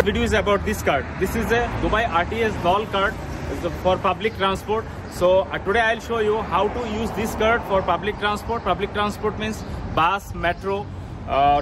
video is about this card. This is a Dubai RTS NOL card. It's for public transport. So today I'll show you how to use this card for public transport. Public transport means bus, metro,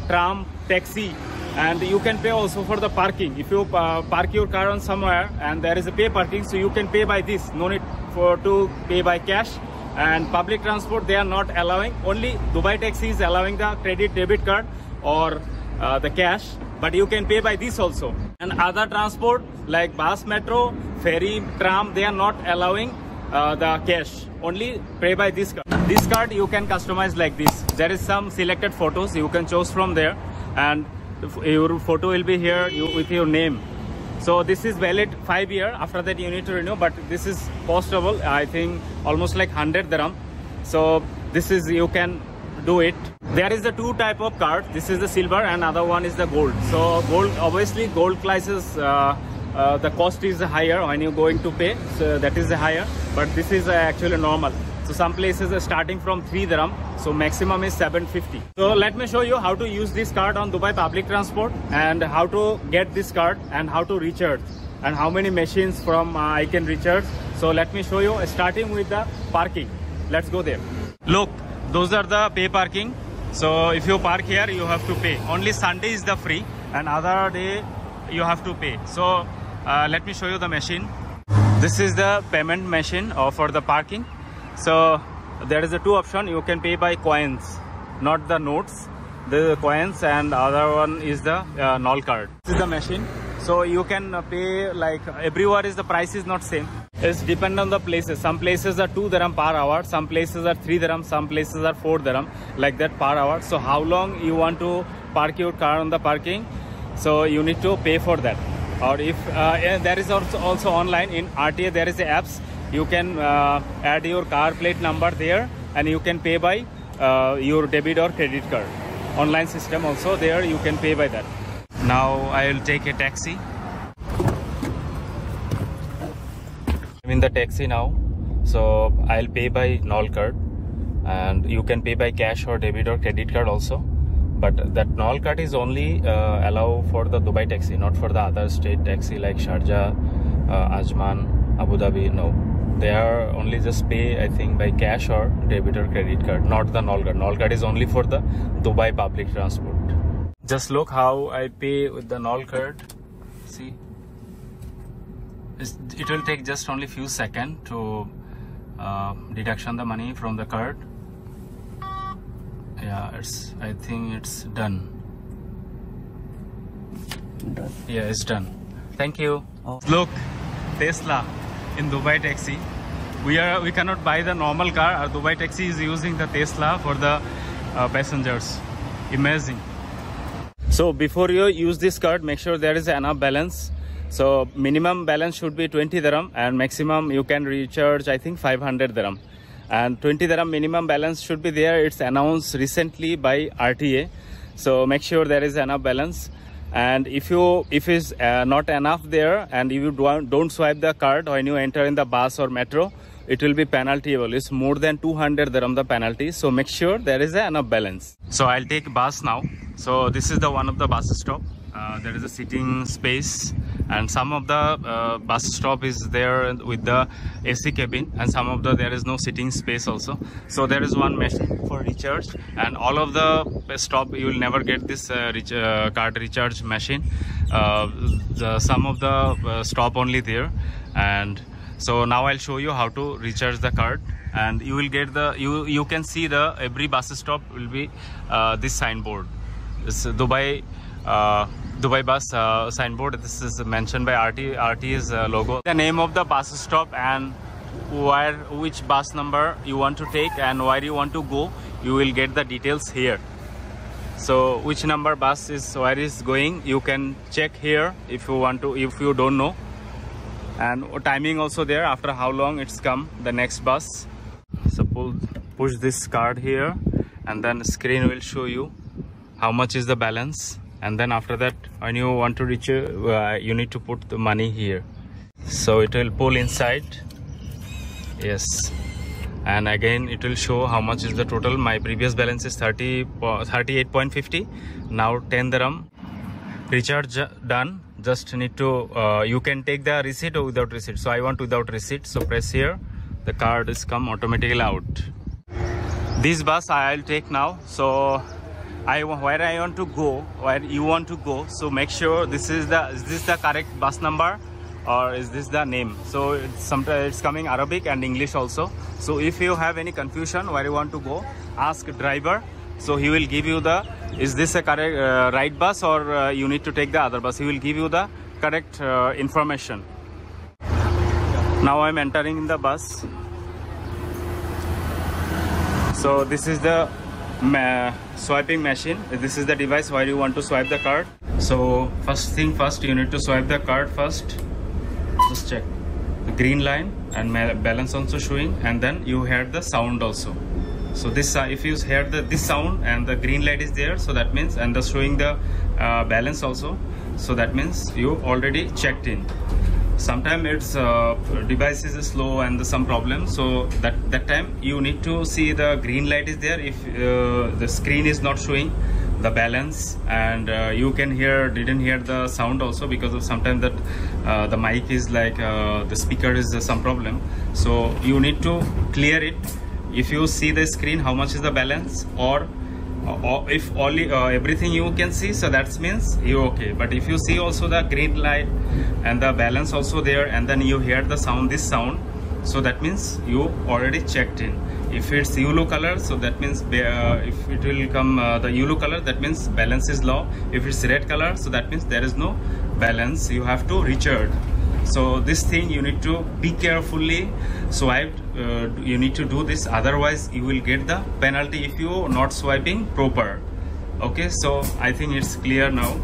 tram, taxi, and you can pay also for the parking. If you park your car on somewhere and there is a pay parking, so you can pay by this. No need to pay by cash. And public transport, they are not allowing. Only Dubai Taxi is allowing the credit debit card or the cash, but you can pay by this also. And other transport like bus, metro, ferry, tram, they are not allowing the cash. Only pay by this card. This card you can customize like this. There is some selected photos you can choose from there, and your photo will be here with your name. So this is valid 5 years. After that you need to renew, but this is costable, I think almost like 100 dirham. So this is, you can do it. There is the two type of cards. This is the silver and other one is the gold. So gold, obviously gold classes, the cost is higher when you're going to pay, so that is higher, but this is actually normal. So some places are starting from 3 dirham, so maximum is 750. So let me show you how to use this card on Dubai public transport, and how to get this card, and how to recharge, and how many machines from I can recharge. So let me show you, starting with the parking. Let's go there. Look, those are the pay parking. So if you park here, you have to pay. Only Sunday is the free, and other day you have to pay. So let me show you the machine. This is the payment machine for the parking. So there is a two option. You can pay by coins, not the notes, the coins, and other one is the NOL card. This is the machine. So you can pay like everywhere is the price is not same. It's depend on the places. Some places are 2 dirham per hour, some places are 3 dirham, some places are 4 dirham, like that per hour. So how long you want to park your car on the parking, so you need to pay for that. Or if there is also online in RTA, there is the apps. You can add your car plate number there, and you can pay by your debit or credit card. Online system also there, you can pay by that. Now I'll take a taxi. I'm in the taxi now, so I'll pay by NOL card, and you can pay by cash or debit or credit card also. But that NOL card is only allow for the Dubai taxi, not for the other state taxi like Sharjah, Ajman, Abu Dhabi. No. They are only just pay, I think, by cash or debit or credit card, not the NOL card. NOL card is only for the Dubai public transport. Just look how I pay with the NOL card. See, it will take just only few seconds to deduction the money from the card. Yeah, I think it's done. Yeah, it's done. Thank you. Oh. Look, Tesla in Dubai taxi. We cannot buy the normal car. Our Dubai taxi is using the Tesla for the passengers. Amazing. So before you use this card, make sure there is enough balance. So minimum balance should be 20 dirham, and maximum you can recharge, I think, 500 dirham. And 20 dirham minimum balance should be there. It's announced recently by RTA. So make sure there is enough balance. And if it's not enough there, and if you don't swipe the card when you enter in the bus or metro, it will be penaltyable. It's more than 200 dirham the penalty. So make sure there is enough balance. So I'll take bus now. So this is the one of the bus stop. There is a sitting space, and some of the bus stop is there with the AC cabin, and some of the there is no sitting space also. So there is one machine for recharge, and all of the stop you will never get this card recharge machine. Some of the stop only there. And so now I'll show you how to recharge the card, and you will get the you can see the every bus stop will be this signboard. This Dubai bus signboard. This is mentioned by RT's logo. The name of the bus stop, and which bus number you want to take and where you want to go, you will get the details here. So which number bus is where is going, you can check here if you want to, if you don't know. And timing also there, after how long it's come the next bus. So push this card here, and then screen will show you how much is the balance. And then after that, when you want to reach, you need to put the money here. So it will pull inside. Yes. And again it will show how much is the total. My previous balance is 38.50. Now 10 dirham. Recharge done. just need to you can take the receipt or without receipt. So I want without receipt, so press here. The card is come automatically out. This bus I'll take now. So where I want to go, where you want to go, so make sure is this the correct bus number or is this the name. So sometimes it's coming Arabic and English also. So if you have any confusion where you want to go, ask driver. So he will give you the, is this a correct right bus or you need to take the other bus. He will give you the correct information. Now I'm entering in the bus. So this is the swiping machine. This is the device where you want to swipe the card. So first thing first, you need to swipe the card first. Just check the green line and balance also showing, and then you hear the sound also. So this if you hear this sound and the green light is there, so that means, and the showing the balance also, so that means you already checked in. Sometimes its device is slow and some problem, so that time you need to see the green light is there. If the screen is not showing the balance, and you can didn't hear the sound also, because of sometimes that the mic is like the speaker is some problem, so you need to clear it. If you see the screen how much is the balance, or if only everything you can see, so that means you okay. But if you see also the green light and the balance also there, and then you hear the sound, this sound, so that means you already checked in. If it's yellow color, so that means if it will come the yellow color, that means balance is low. If it's red color, so that means there is no balance, you have to recharge. So this thing you need to be carefully swiped. You need to do this, otherwise you will get the penalty if you not swiping proper. Okay, so I think it's clear now.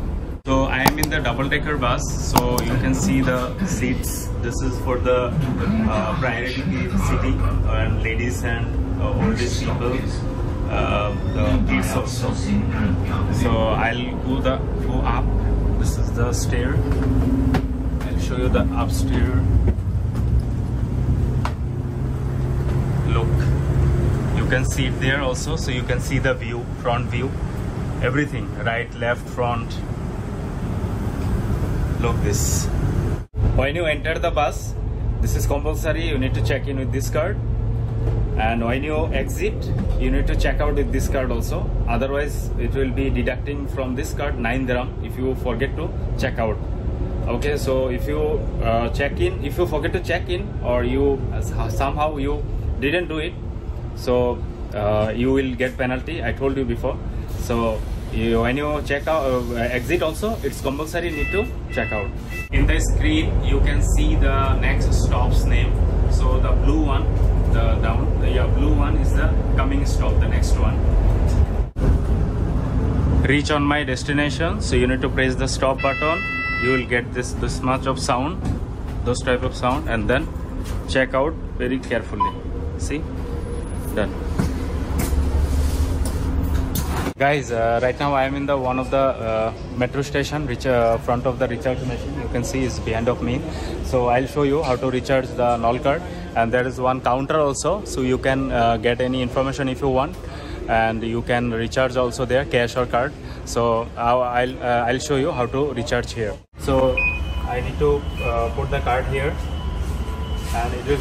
So I am in the double-decker bus, so you can see the seats. This is for the priority seating and ladies and oldest people, the kids also. So I'll go up. This is the stair. I'll show you the upstairs. Look, you can see it there also, so you can see the view, front view, everything, right, left, front. Look this. When you enter the bus, this is compulsory, you need to check in with this card, and when you exit, you need to check out with this card also. Otherwise it will be deducting from this card 9 dirham if you forget to check out. Okay, so if you check in, if you forget to check in, or you somehow you didn't do it, so you will get penalty. I told you before. So when you check out exit also, it's compulsory, you need to check out. In the screen you can see the next stop's name. So the blue one, blue one is the coming stop, the next one. Reach on my destination, so you need to press the stop button. You will get this much of sound, those type of sound, and then check out very carefully. See, done. Guys, right now I am in the one of the metro station, which front of the recharge machine. You can see is behind of me. So I'll show you how to recharge the NOL card, and there is one counter also, so you can get any information if you want, and you can recharge also there, cash or card. So I'll show you how to recharge here. So I need to put the card here, and it will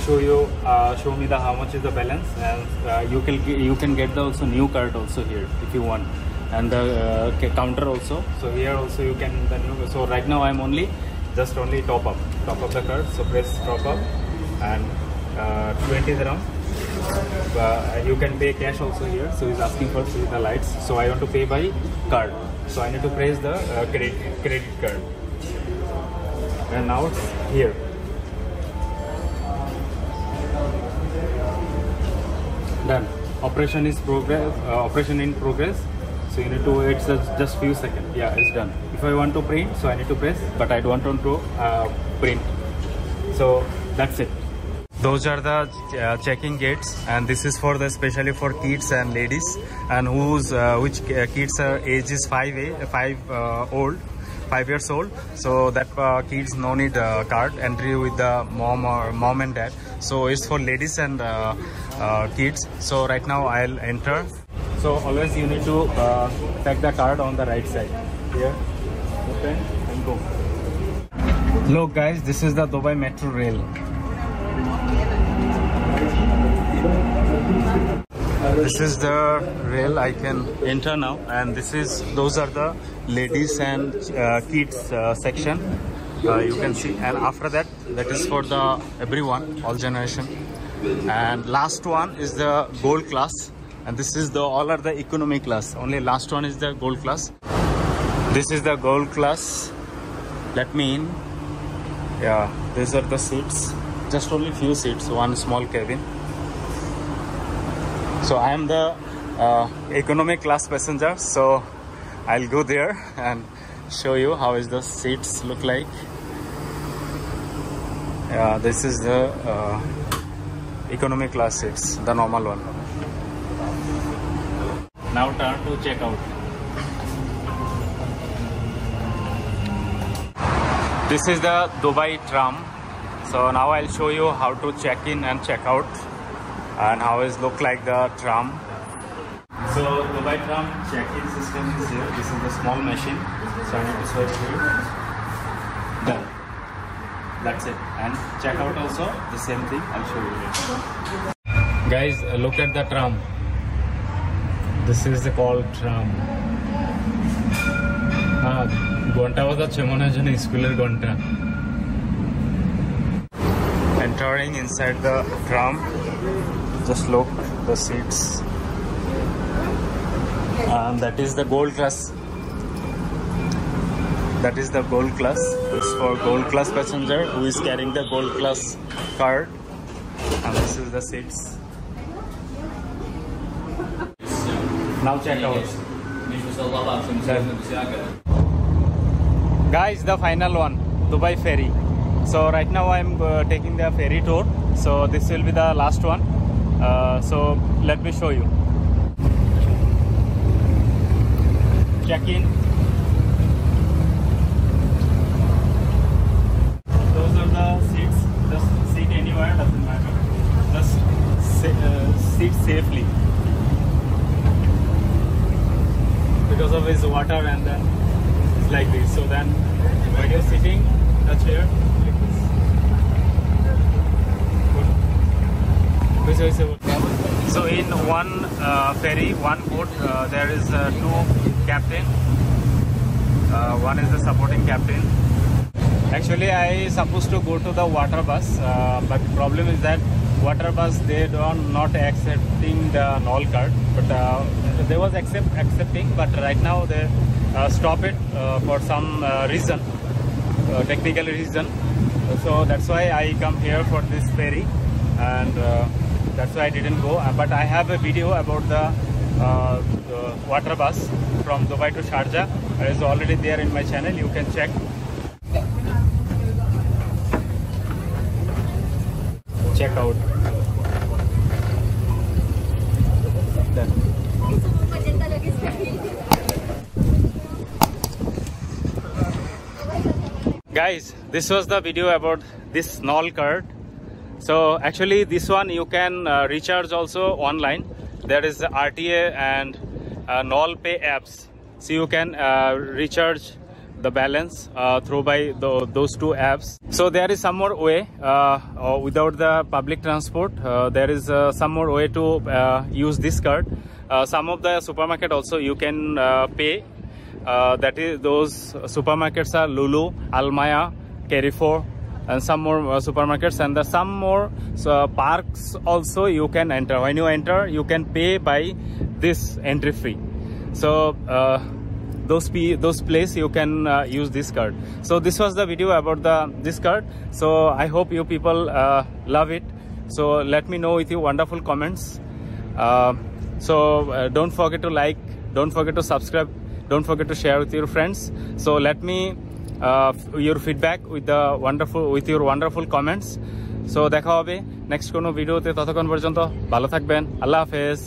show me the how much is the balance, and you can get the also new card also here if you want, and the counter also. So here also you can so right now I'm only top up the card. So press top up, and 20 dirham. You can pay cash also here. So he's asking for the lights, so I want to pay by card, so I need to press the credit card, and now it's here. Done. Operation in progress. So you need to wait just few seconds. Yeah, it's done. If I want to print, so I need to press, but I don't want to print. So that's it. Those are the checking gates, and this is for especially for kids and ladies, and which kids are age is 5 years old. So that kids no need card entry with the mom and dad. So it's for ladies and kids. So right now I'll enter. So always you need to take the card on the right side. Here, open and go. Look guys, this is the Dubai Metro Rail. This is the rail. I can enter now, and those are the ladies and kids section. You can see, and after that is for the everyone, all generation. And last one is the gold class, and this is all are the economy class. Only last one is the gold class. This is the gold class. Let me in. Yeah, these are the seats. Just only few seats, one small cabin. So I am the economy class passenger, so I'll go there and show you how is the seats look like. Yeah, this is the economy class seats, the normal one. Now turn to check out. This is the Dubai tram. So now I'll show you how to check in and check out, and how it look like the tram. So Dubai tram check-in system is here. This is the small machine. So I need to swipe here. Done. That's it. And check out also the same thing. I'll show you later. Guys, look at the tram. This is called tram. Gonta was a Chemonajani schooler Gonta. Entering inside the tram. Just look the seats, and that is the gold class. That is the gold class. It's for gold class passenger who is carrying the gold class card, and this is the seats. Now check out. Guys, the final one, Dubai ferry. So right now I'm taking the ferry tour. So this will be the last one. So let me show you. Check in. Those are the seats. Just sit anywhere, doesn't matter. Just sit safely. Because of his water, and then it's like this. So then when you're sitting the chair like this. So in one ferry, one boat, there is two captain. One is the supporting captain. Actually, I supposed to go to the water bus, but the problem is that water bus, they not accepting the NOL card. But they was accepting, but right now they stop it for some reason, technical reason. So that's why I come here for this ferry, and that's why I didn't go. But I have a video about the water bus from Dubai to Sharjah. It is already there in my channel. You can check. Check out. Guys, this was the video about this NOL card. So actually this one you can recharge also online. There is the RTA and NOL Pay apps. So you can recharge the balance through by those two apps. So there is some more way without the public transport. There is some more way to use this card. Some of the supermarket also you can pay. That is, those supermarkets are Lulu, Almaya, Carrefour, and some more supermarkets, and some more parks also you can enter. When you enter, you can pay by this entry fee. So those place you can use this card. So this was the video about this card. So I hope you people love it. So let me know with your wonderful comments. So don't forget to like, don't forget to subscribe, don't forget to share with your friends. So let me your feedback with your wonderful comments. So দেখা হবে next কোনো ভিডিওতে। ততক্ষণ পর্যন্ত ভালো থাকবেন। আল্লাহ হাফেজ।